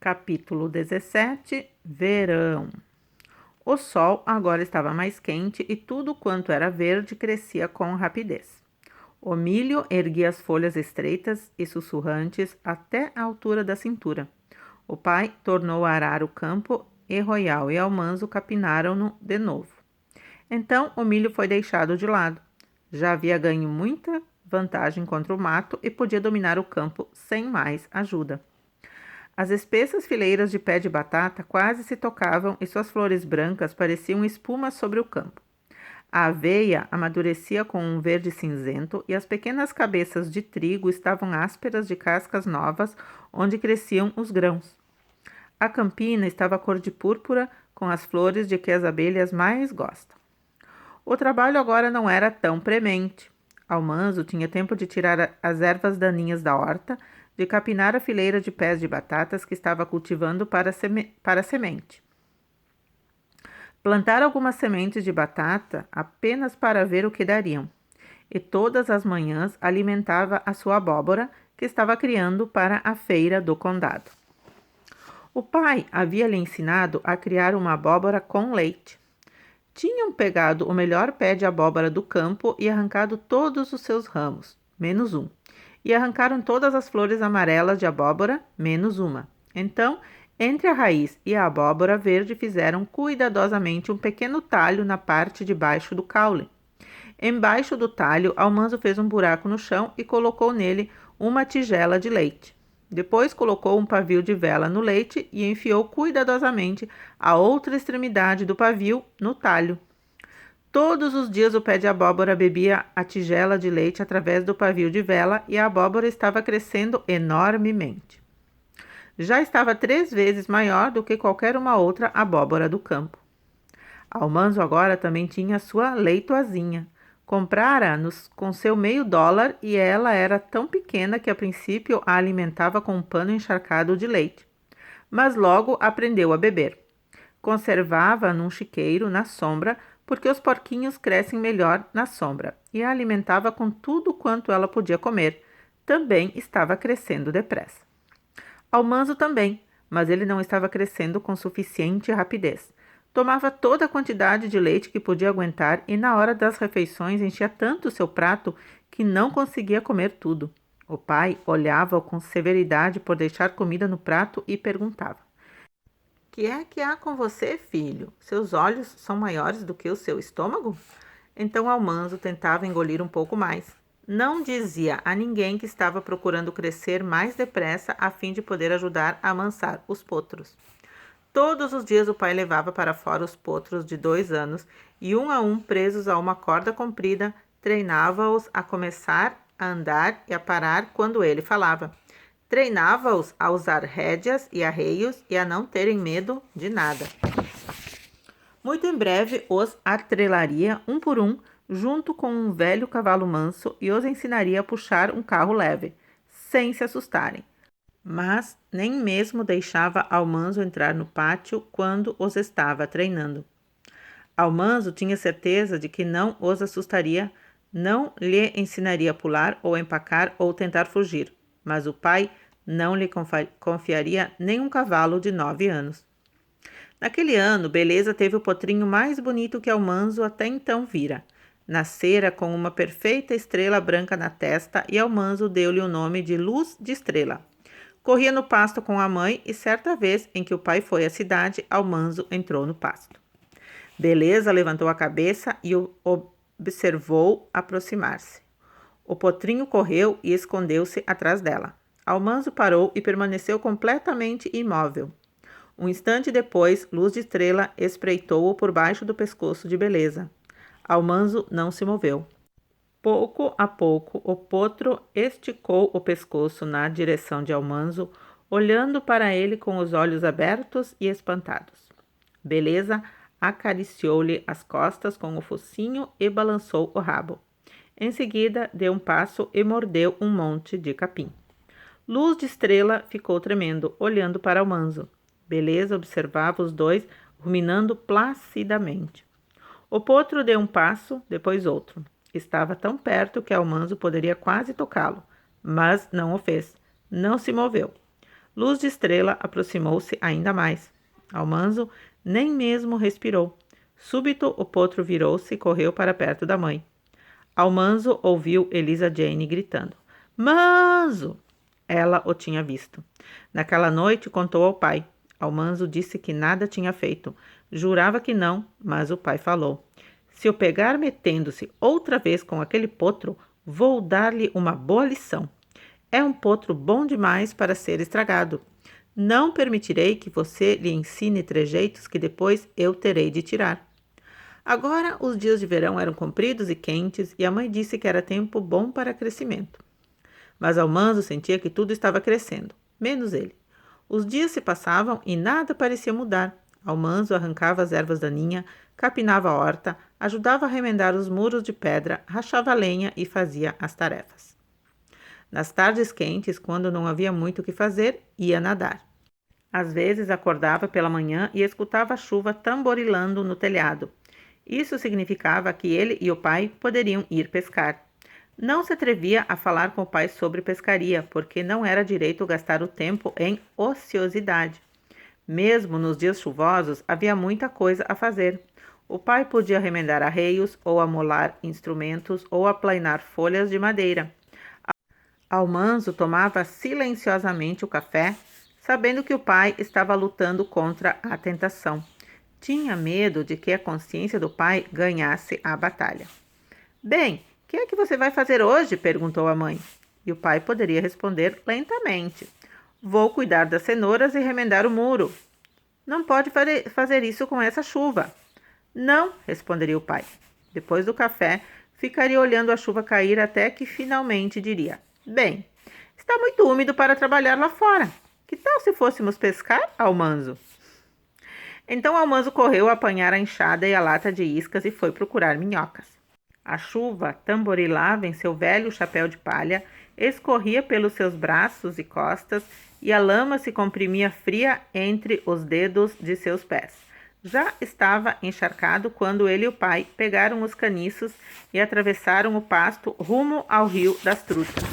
Capítulo 17. Verão. O sol agora estava mais quente e tudo quanto era verde crescia com rapidez. O milho erguia as folhas estreitas e sussurrantes até a altura da cintura. O pai tornou a arar o campo e Royal e Almanzo capinaram-no de novo. Então o milho foi deixado de lado. Já havia ganho muita vantagem contra o mato e podia dominar o campo sem mais ajuda. As espessas fileiras de pé de batata quase se tocavam e suas flores brancas pareciam espuma sobre o campo. A aveia amadurecia com um verde cinzento e as pequenas cabeças de trigo estavam ásperas de cascas novas onde cresciam os grãos. A campina estava cor de púrpura com as flores de que as abelhas mais gostam. O trabalho agora não era tão premente. Almanzo tinha tempo de tirar as ervas daninhas da horta, de capinar a fileira de pés de batatas que estava cultivando para semente. Plantar algumas sementes de batata apenas para ver o que dariam. E todas as manhãs alimentava a sua abóbora, que estava criando para a feira do condado. O pai havia lhe ensinado a criar uma abóbora com leite. Tinham pegado o melhor pé de abóbora do campo e arrancado todos os seus ramos, menos um. E arrancaram todas as flores amarelas de abóbora, menos uma. Então, entre a raiz e a abóbora verde fizeram cuidadosamente um pequeno talho na parte de baixo do caule. Embaixo do talho, Almanzo fez um buraco no chão e colocou nele uma tigela de leite. Depois colocou um pavio de vela no leite e enfiou cuidadosamente a outra extremidade do pavio no talho. Todos os dias o pé de abóbora bebia a tigela de leite através do pavio de vela e a abóbora estava crescendo enormemente. Já estava 3 vezes maior do que qualquer uma outra abóbora do campo. Almanzo agora também tinha sua leitoazinha. Comprara com seu $0,5 e ela era tão pequena que a princípio a alimentava com um pano encharcado de leite. Mas logo aprendeu a beber. Conservava num chiqueiro na sombra, porque os porquinhos crescem melhor na sombra, e a alimentava com tudo quanto ela podia comer. Também estava crescendo depressa. Almanzo também, mas ele não estava crescendo com suficiente rapidez. Tomava toda a quantidade de leite que podia aguentar e na hora das refeições enchia tanto seu prato que não conseguia comer tudo. O pai olhava-o com severidade por deixar comida no prato e perguntava: "Que é que há com você, filho? Seus olhos são maiores do que o seu estômago?" Então Almanzo tentava engolir um pouco mais. Não dizia a ninguém que estava procurando crescer mais depressa a fim de poder ajudar a amansar os potros. Todos os dias o pai levava para fora os potros de 2 anos e um a um, presos a uma corda comprida, treinava-os a começar a andar e a parar quando ele falava. Treinava-os a usar rédeas e arreios e a não terem medo de nada. Muito em breve os atrelaria um por um junto com um velho cavalo manso e os ensinaria a puxar um carro leve, sem se assustarem. Mas nem mesmo deixava Almanzo entrar no pátio quando os estava treinando. Almanzo tinha certeza de que não os assustaria, não lhe ensinaria a pular ou empacar ou tentar fugir, mas o pai não lhe confiaria nem um cavalo de 9 anos. Naquele ano, Beleza teve o potrinho mais bonito que Almanzo até então vira. Nascera com uma perfeita estrela branca na testa e Almanzo deu-lhe o nome de Luz de Estrela. Corria no pasto com a mãe e certa vez em que o pai foi à cidade, Almanzo entrou no pasto. Beleza levantou a cabeça e o observou aproximar-se. O potrinho correu e escondeu-se atrás dela. Almanzo parou e permaneceu completamente imóvel. Um instante depois, Luz de Estrela espreitou-o por baixo do pescoço de Beleza. Almanzo não se moveu. Pouco a pouco, o potro esticou o pescoço na direção de Almanzo, olhando para ele com os olhos abertos e espantados. Beleza acariciou-lhe as costas com o focinho e balançou o rabo. Em seguida, deu um passo e mordeu um monte de capim. Luz de Estrela ficou tremendo, olhando para Almanzo. Beleza observava os dois, ruminando placidamente. O potro deu um passo, depois outro. Estava tão perto que Almanzo poderia quase tocá-lo, mas não o fez. Não se moveu. Luz de Estrela aproximou-se ainda mais. Almanzo nem mesmo respirou. Súbito, o potro virou-se e correu para perto da mãe. Almanzo ouviu Elisa Jane gritando: Manzo! Ela o tinha visto. Naquela noite contou ao pai. Almanzo disse que nada tinha feito. Jurava que não, mas o pai falou: Se o pegar metendo-se outra vez com aquele potro, vou dar-lhe uma boa lição. É um potro bom demais para ser estragado. Não permitirei que você lhe ensine trejeitos que depois eu terei de tirar. Agora os dias de verão eram compridos e quentes e a mãe disse que era tempo bom para crescimento. Mas Almanzo sentia que tudo estava crescendo, menos ele. Os dias se passavam e nada parecia mudar. Almanzo arrancava as ervas daninhas, capinava a horta, ajudava a remendar os muros de pedra, rachava a lenha e fazia as tarefas. Nas tardes quentes, quando não havia muito o que fazer, ia nadar. Às vezes acordava pela manhã e escutava a chuva tamborilando no telhado. Isso significava que ele e o pai poderiam ir pescar. Não se atrevia a falar com o pai sobre pescaria, porque não era direito gastar o tempo em ociosidade. Mesmo nos dias chuvosos, havia muita coisa a fazer. O pai podia remendar arreios, ou amolar instrumentos, ou aplainar folhas de madeira. Almanzo tomava silenciosamente o café, sabendo que o pai estava lutando contra a tentação. Tinha medo de que a consciência do pai ganhasse a batalha. Bem, o que é que você vai fazer hoje? Perguntou a mãe. E o pai poderia responder lentamente: Vou cuidar das cenouras e remendar o muro. Não pode fazer isso com essa chuva. Não, responderia o pai. Depois do café, ficaria olhando a chuva cair até que finalmente diria: Bem, está muito úmido para trabalhar lá fora. Que tal se fôssemos pescar, Almanzo? Então Almanzo correu a apanhar a enxada e a lata de iscas e foi procurar minhocas. A chuva tamborilava em seu velho chapéu de palha, escorria pelos seus braços e costas, e a lama se comprimia fria entre os dedos de seus pés. Já estava encharcado quando ele e o pai pegaram os caniços e atravessaram o pasto rumo ao rio das Trutas.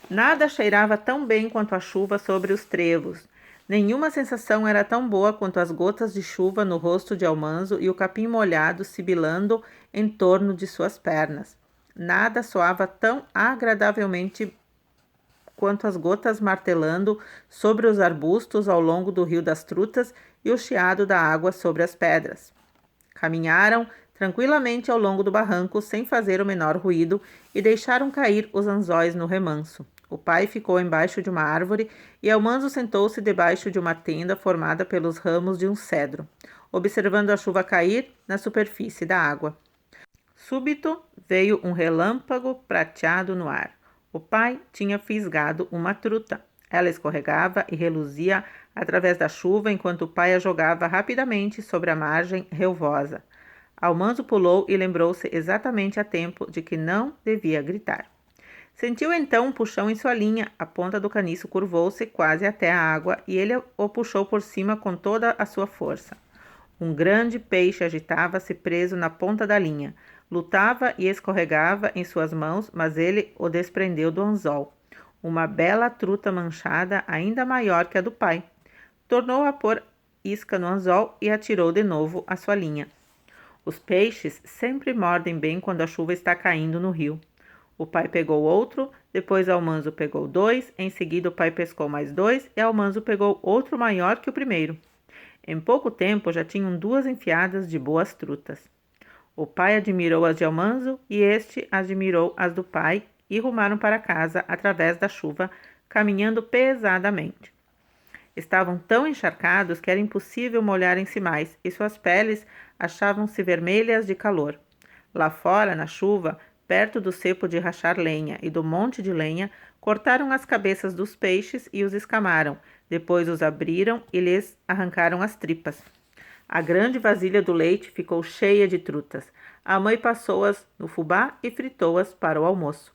Nada cheirava tão bem quanto a chuva sobre os trevos. Nenhuma sensação era tão boa quanto as gotas de chuva no rosto de Almanzo e o capim molhado sibilando em torno de suas pernas. Nada soava tão agradavelmente quanto as gotas martelando sobre os arbustos ao longo do rio das Trutas e o chiado da água sobre as pedras. Caminharam tranquilamente ao longo do barranco sem fazer o menor ruído e deixaram cair os anzóis no remanso. O pai ficou embaixo de uma árvore e Almanzo sentou-se debaixo de uma tenda formada pelos ramos de um cedro, observando a chuva cair na superfície da água. Súbito veio um relâmpago prateado no ar. O pai tinha fisgado uma truta. Ela escorregava e reluzia através da chuva enquanto o pai a jogava rapidamente sobre a margem relvosa. Almanzo pulou e lembrou-se exatamente a tempo de que não devia gritar. Sentiu então um puxão em sua linha, a ponta do caniço curvou-se quase até a água e ele o puxou por cima com toda a sua força. Um grande peixe agitava-se preso na ponta da linha. Lutava e escorregava em suas mãos, mas ele o desprendeu do anzol. Uma bela truta manchada, ainda maior que a do pai. Tornou a pôr isca no anzol e atirou de novo a sua linha. Os peixes sempre mordem bem quando a chuva está caindo no rio. O pai pegou outro, depois Almanzo pegou 2, em seguida o pai pescou mais 2 e Almanzo pegou outro maior que o primeiro. Em pouco tempo já tinham 2 enfiadas de boas trutas. O pai admirou as de Almanzo e este admirou as do pai e rumaram para casa através da chuva, caminhando pesadamente. Estavam tão encharcados que era impossível molharem-se mais e suas peles achavam-se vermelhas de calor. Lá fora, na chuva, perto do cepo de rachar lenha e do monte de lenha, cortaram as cabeças dos peixes e os escamaram, depois os abriram e lhes arrancaram as tripas. A grande vasilha do leite ficou cheia de trutas. A mãe passou-as no fubá e fritou-as para o almoço.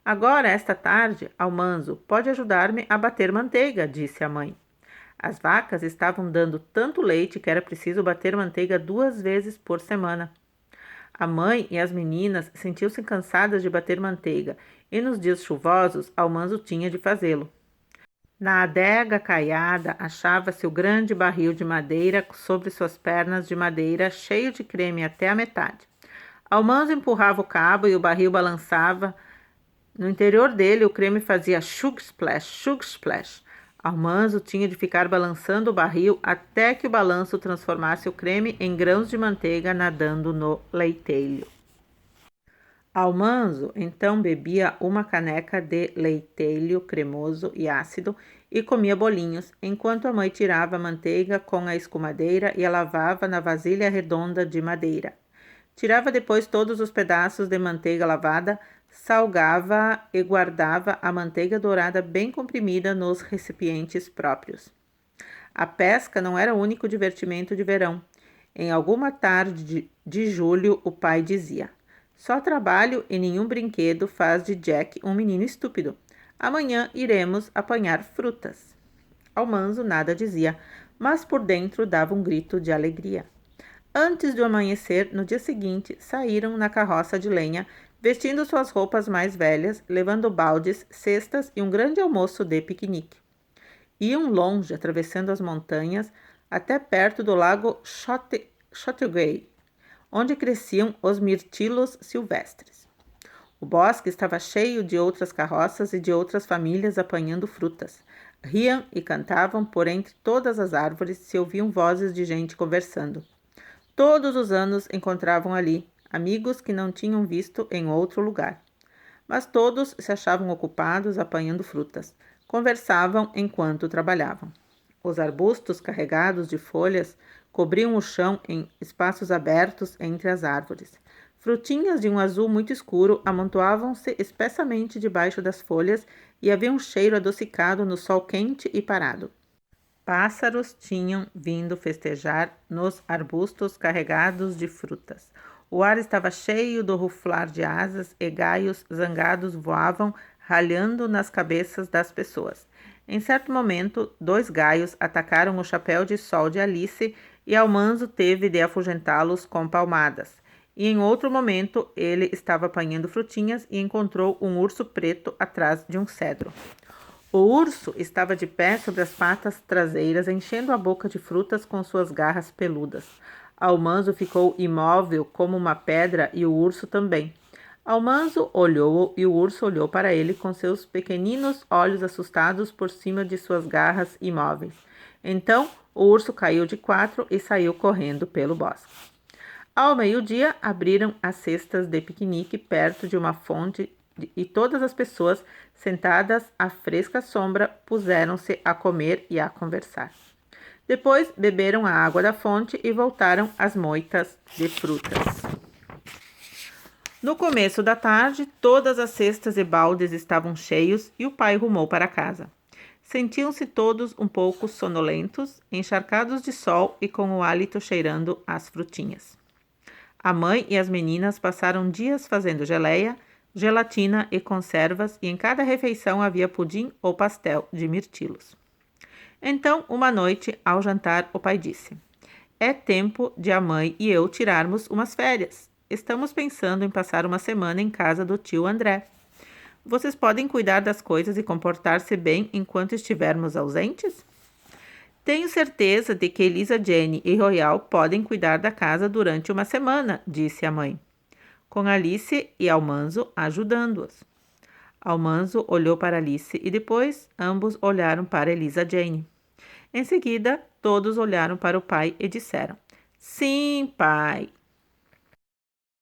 Agora, esta tarde, Almanzo, pode ajudar-me a bater manteiga, disse a mãe. As vacas estavam dando tanto leite que era preciso bater manteiga 2 vezes por semana. A mãe e as meninas sentiam-se cansadas de bater manteiga, e nos dias chuvosos, Almanzo tinha de fazê-lo. Na adega caiada achava-se o grande barril de madeira sobre suas pernas de madeira, cheio de creme até a metade. Almanzo empurrava o cabo e o barril balançava. No interior dele, o creme fazia chug splash, chug splash. Almanzo tinha de ficar balançando o barril até que o balanço transformasse o creme em grãos de manteiga nadando no leiteiro. Almanzo então bebia uma caneca de leitelho cremoso e ácido e comia bolinhos, enquanto a mãe tirava a manteiga com a escumadeira e a lavava na vasilha redonda de madeira. Tirava depois todos os pedaços de manteiga lavada, salgava e guardava a manteiga dourada bem comprimida nos recipientes próprios. A pesca não era o único divertimento de verão. Em alguma tarde de julho, o pai dizia: só trabalho e nenhum brinquedo faz de Jack um menino estúpido. Amanhã iremos apanhar frutas. Almanzo nada dizia, mas por dentro dava um grito de alegria. Antes do amanhecer, no dia seguinte, saíram na carroça de lenha, vestindo suas roupas mais velhas, levando baldes, cestas e um grande almoço de piquenique. Iam longe, atravessando as montanhas, até perto do lago Chateauguay, onde cresciam os mirtilos silvestres. O bosque estava cheio de outras carroças e de outras famílias apanhando frutas. Riam e cantavam, por entre todas as árvores se ouviam vozes de gente conversando. Todos os anos encontravam ali amigos que não tinham visto em outro lugar. Mas todos se achavam ocupados apanhando frutas. Conversavam enquanto trabalhavam. Os arbustos carregados de folhas cobriam o chão em espaços abertos entre as árvores. Frutinhas de um azul muito escuro amontoavam-se espessamente debaixo das folhas e havia um cheiro adocicado no sol quente e parado. Pássaros tinham vindo festejar nos arbustos carregados de frutas. O ar estava cheio do ruflar de asas e gaios zangados voavam, ralhando nas cabeças das pessoas. Em certo momento, 2 gaios atacaram o chapéu de sol de Alice e Almanzo teve de afugentá-los com palmadas. E em outro momento, ele estava apanhando frutinhas e encontrou um urso preto atrás de um cedro. O urso estava de pé sobre as patas traseiras, enchendo a boca de frutas com suas garras peludas. Almanzo ficou imóvel como uma pedra e o urso também. Almanzo olhou e o urso olhou para ele com seus pequeninos olhos assustados por cima de suas garras imóveis. Então o urso caiu de 4 e saiu correndo pelo bosque. Ao meio-dia, abriram as cestas de piquenique perto de uma fonte e todas as pessoas, sentadas à fresca sombra, puseram-se a comer e a conversar. Depois beberam a água da fonte e voltaram às moitas de frutas. No começo da tarde, todas as cestas e baldes estavam cheios e o pai rumou para casa. Sentiam-se todos um pouco sonolentos, encharcados de sol e com o hálito cheirando às frutinhas. A mãe e as meninas passaram dias fazendo geleia, gelatina e conservas, e em cada refeição havia pudim ou pastel de mirtilos. Então, uma noite, ao jantar, o pai disse: é tempo de a mãe e eu tirarmos umas férias. Estamos pensando em passar uma semana em casa do tio André. Vocês podem cuidar das coisas e comportar-se bem enquanto estivermos ausentes? Tenho certeza de que Elisa Jane e Royal podem cuidar da casa durante uma semana, disse a mãe, com Alice e Almanzo ajudando-os. Almanzo olhou para Alice e depois ambos olharam para Elisa Jane. Em seguida, todos olharam para o pai e disseram: sim, pai.